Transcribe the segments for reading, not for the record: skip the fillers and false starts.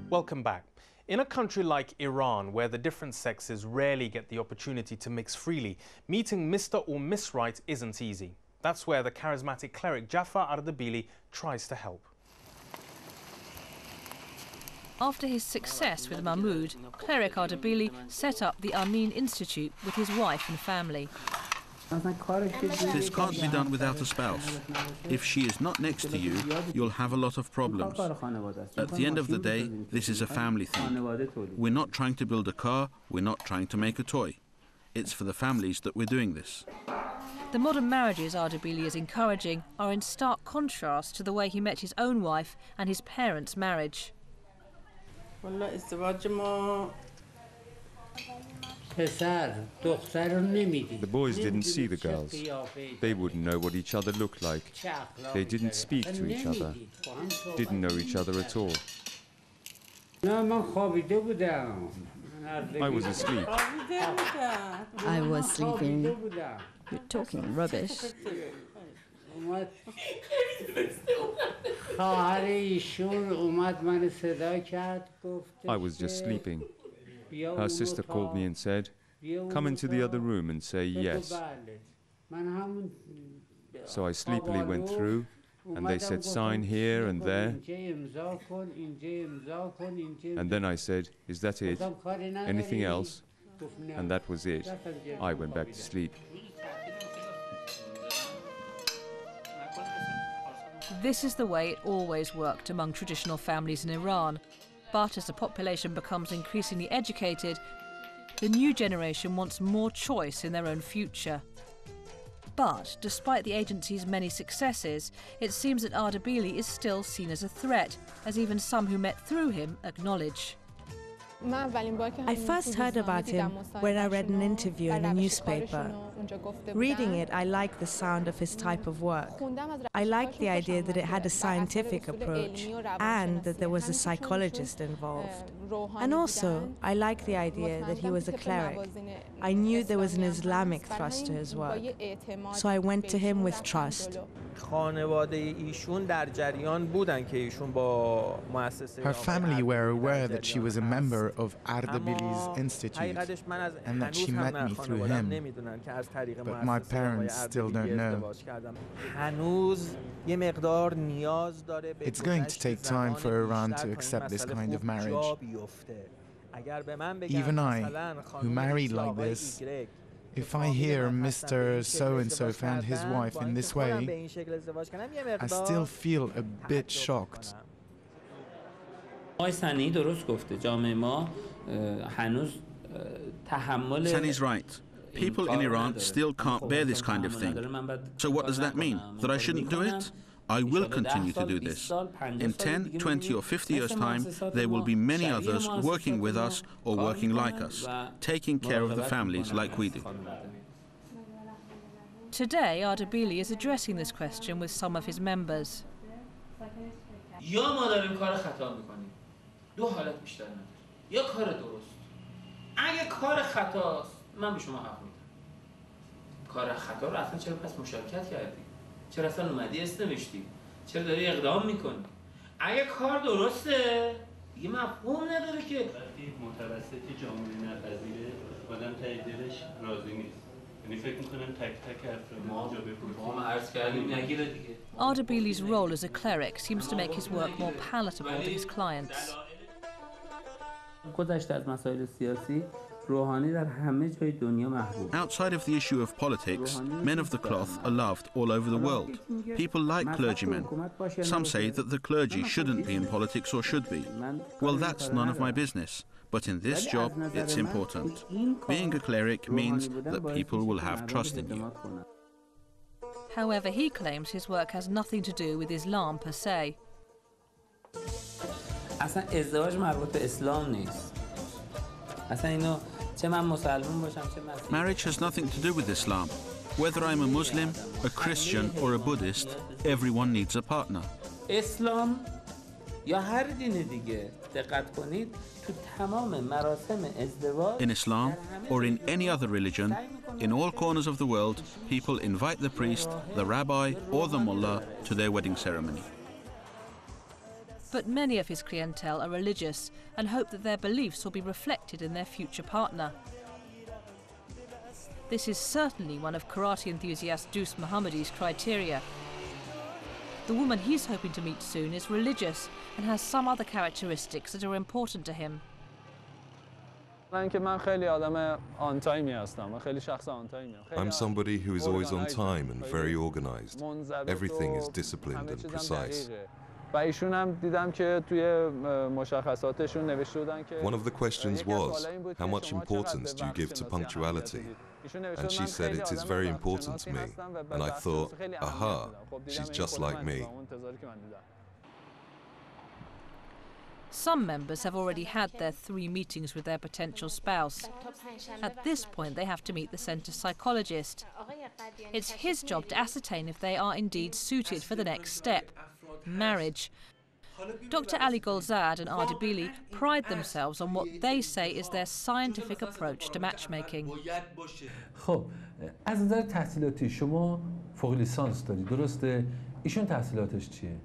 Welcome back. In a country like Iran, where the different sexes rarely get the opportunity to mix freely, meeting Mr. or Miss Right isn't easy. That's where the charismatic cleric Jaffer Al Dabeeli tries to help. After his success with Mahmoud, Cleric Al Dabeeli set up the Ameen Institute with his wife and family. This can't be done without a spouse. If she is not next to you, you'll have a lot of problems. At the end of the day, this is a family thing. We're not trying to build a car, we're not trying to make a toy. It's for the families that we're doing this. The modern marriages Al Dabeeli is encouraging are in stark contrast to the way he met his own wife and his parents' marriage. The boys didn't see the girls. They wouldn't know what each other looked like. They didn't speak to each other. Didn't know each other at all. I was asleep. I was sleeping. You're talking rubbish. I was just sleeping. Her sister called me and said, "Come into the other room and say yes." So I sleepily went through, and they said sign here and there. And then I said, "Is that it? Anything else?" And that was it. I went back to sleep. This is the way it always worked among traditional families in Iran. But as the population becomes increasingly educated, the new generation wants more choice in their own future. But despite the agency's many successes, it seems that Al Dabeeli is still seen as a threat, as even some who met through him acknowledge. I first heard about him when I read an interview in a newspaper. Reading it, I liked the sound of his type of work. I liked the idea that it had a scientific approach and that there was a psychologist involved. And also, I liked the idea that he was a cleric. I knew there was an Islamic thrust to his work, so I went to him with trust. Her family were aware that she was a member of Al Dabeeli's institute and that she met me through him, but my parents still don't know. It's going to take time for Iran to accept this kind of marriage. Even I, who married like this, if I hear Mr. So-and-so found his wife in this way, I still feel a bit shocked. Sani's right. People in Iran still can't bear this kind of thing. So what does that mean? That I shouldn't do it? I will continue to do this. In 10, 20 or 50 years' time, there will be many others working with us or working like us, taking care of the families like we do. Today, Al Dabeeli is addressing this question with some of his members. چرا اصلا اومدی اسم نوشتی؟ چرا داری اقدام میکنی؟ اگه کار درسته دیگه مفهوم نداره که وقتی متوسطی جامعه نپذیره آدم ته دلش راضی نیست. یعنی فکر میکنم تک تک افراد ما ما عرض کردیم نگیره دیگه. Al Dabeeli's role as a cleric seems to make his work more palatable to his clients. گذشته از مسائل سیاسی Outside of the issue of politics, men of the cloth are loved all over the world. People like clergymen. Some say that the clergy shouldn't be in politics or should be. Well, that's none of my business. But in this job, it's important. Being a cleric means that people will have trust in you. However, he claims his work has nothing to do with Islam per se. Marriage has nothing to do with Islam. Whether I'm a Muslim, a Christian or a Buddhist, everyone needs a partner. Islam یا هر دین دیگه دقت کنید تو تمام مراسم ازدواج In Islam or in any other religion, in all corners of the world, people invite the priest, the rabbi or the mullah to their wedding ceremony. But many of his clientele are religious and hope that their beliefs will be reflected in their future partner. This is certainly one of karate enthusiast Dous Mohammadi's criteria. The woman he's hoping to meet soon is religious and has some other characteristics that are important to him. I'm somebody who is always on time and very organized. Everything is disciplined and precise. One of the questions was, how much importance do you give to punctuality? And she said it is very important to me. And I thought, aha, she's just like me. Some members have already had their 3 meetings with their potential spouse. At this point, they have to meet the centre's psychologist. It's his job to ascertain if they are indeed suited for the next step, marriage. Dr. Ali Golzad and Al Dabeeli pride themselves on what they say is their scientific approach to matchmaking. خب از نظر تحصیلاتی شما فوق لیسانس دارید درسته؟ ایشون تحصیلاتش چیه؟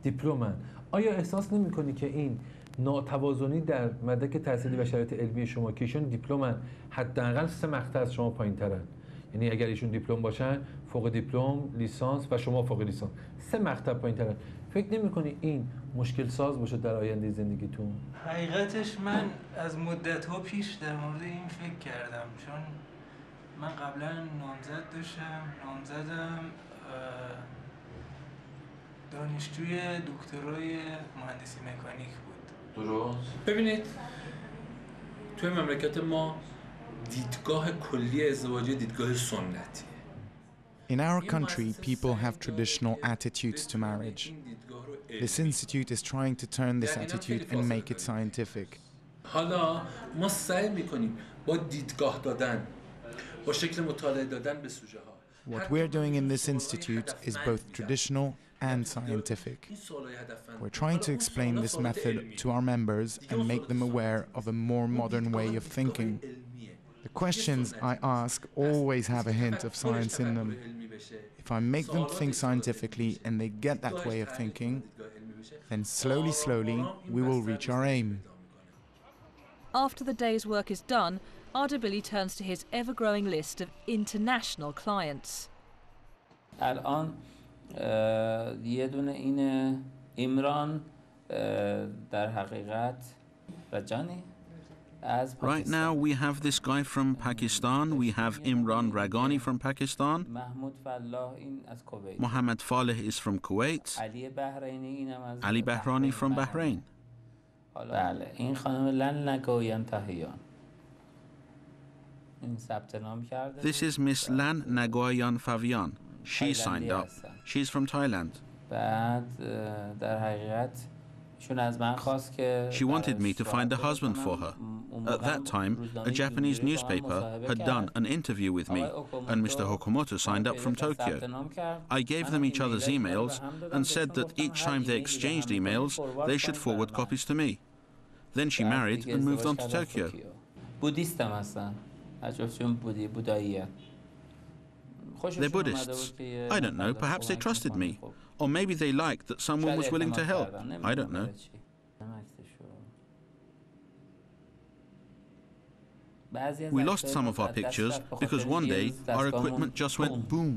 دیپلمن. آیا احساس نمی‌کنی که این ناتوازنی در مدرک تحصیلی و شرایط علمی شما که ایشون دیپلمن حداقل 3 مقطع از شما پایین‌ترن؟ یعنی اگر ایشون دیپلم باشن فوق دیپلم، لیسانس و شما فوق لیسانس 3 مقطع پایین‌ترن. فکر نمی‌کنی این مشکل ساز باشه در آینده زندگیتون؟ حقیقتش من از مدت‌ها پیش در مورد این فکر کردم، چون من قبلا نامزد داشتم. نامزدم دانشجوی دکترای مهندسی مکانیک بود. درست. ببینید توی مملکت ما دیدگاه کلی ازدواج دیدگاه سنتی. In our country, people have traditional attitudes to marriage. This institute is trying to turn this attitude and make it scientific. حالا ما سعی می‌کنیم با دیدگاه دادن، با شکل مطالعه دادن به سوژه ها. What we're doing in this institute is both traditional and scientific. We're trying to explain this method to our members and make them aware of a more modern way of thinking. The questions I ask always have a hint of science in them. If I make them think scientifically and they get that way of thinking, then slowly, we will reach our aim. After the day's work is done, Al Dabeeli turns to his ever-growing list of international clients. الان یه دونه این ایمران در حقیقت رجانی. Right now we have this guy from Pakistan, we have Imran Raghani from Pakistan, Mohammed Faleh is from Kuwait, Ali Bahrani from Bahrain. This is Miss Lan Nagoyan Favian. She signed up. She's from Thailand. She wanted me to find a husband for her. At that time, a Japanese newspaper had done an interview with me, and Mr. Hokumoto signed up from Tokyo. I gave them each other's emails and said that each time they exchanged emails, they should forward copies to me. Then she married and moved on to Tokyo. They're Buddhists. I don't know, perhaps they trusted me. Or maybe they liked that someone was willing to help. I don't know. We lost some of our pictures because one day our equipment just went boom.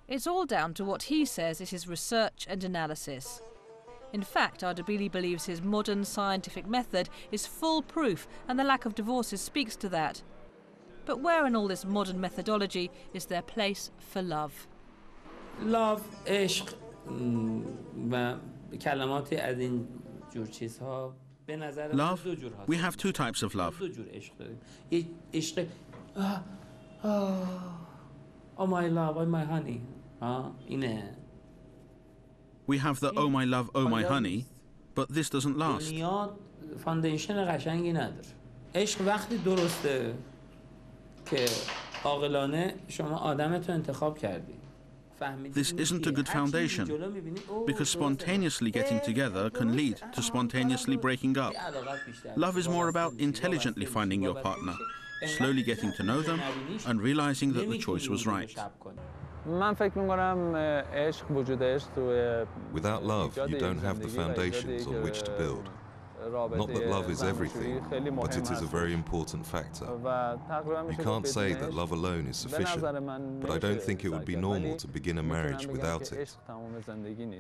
It's all down to what he says is his research and analysis. In fact, Al Dabeeli believes his modern scientific method is foolproof, and the lack of divorces speaks to that. But where in all this modern methodology is there place for love? Love, عشق و کلماتی از این جور چیزها به نظر من Love? We have 2 types of love. دو جور عشق داریم. یک عشق oh my love, oh my honey. اینه. We have the oh my love, oh my honey, but this doesn't last. دنیا فاندیشن قشنگی نداره. عشق وقتی درسته که عاقلانه شما آدمتو انتخاب کردی. This isn't a good foundation, because spontaneously getting together can lead to spontaneously breaking up. Love is more about intelligently finding your partner, slowly getting to know them, and realizing that the choice was right. Without love, you don't have the foundations on which to build. Not that love is everything, but it is a very important factor. You can't say that love alone is sufficient, but I don't think it would be normal to begin a marriage without it.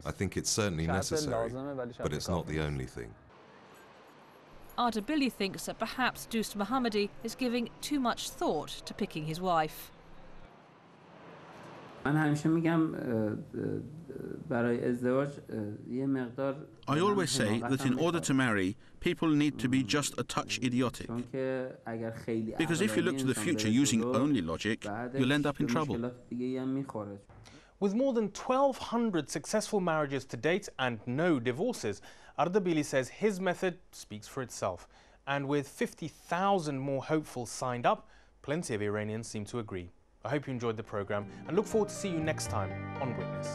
I think it's certainly necessary, but it's not the only thing. Al Dabeeli thinks that perhaps Dost Mohammadi is giving too much thought to picking his wife. I always say that in order to marry, people need to be just a touch idiotic. Because if you look to the future using only logic, you'll end up in trouble. With more than 1,200 successful marriages to date and no divorces, Al Dabeeli says his method speaks for itself. And with 50,000 more hopefuls signed up, plenty of Iranians seem to agree. I hope you enjoyed the program and look forward to see you next time on Witness.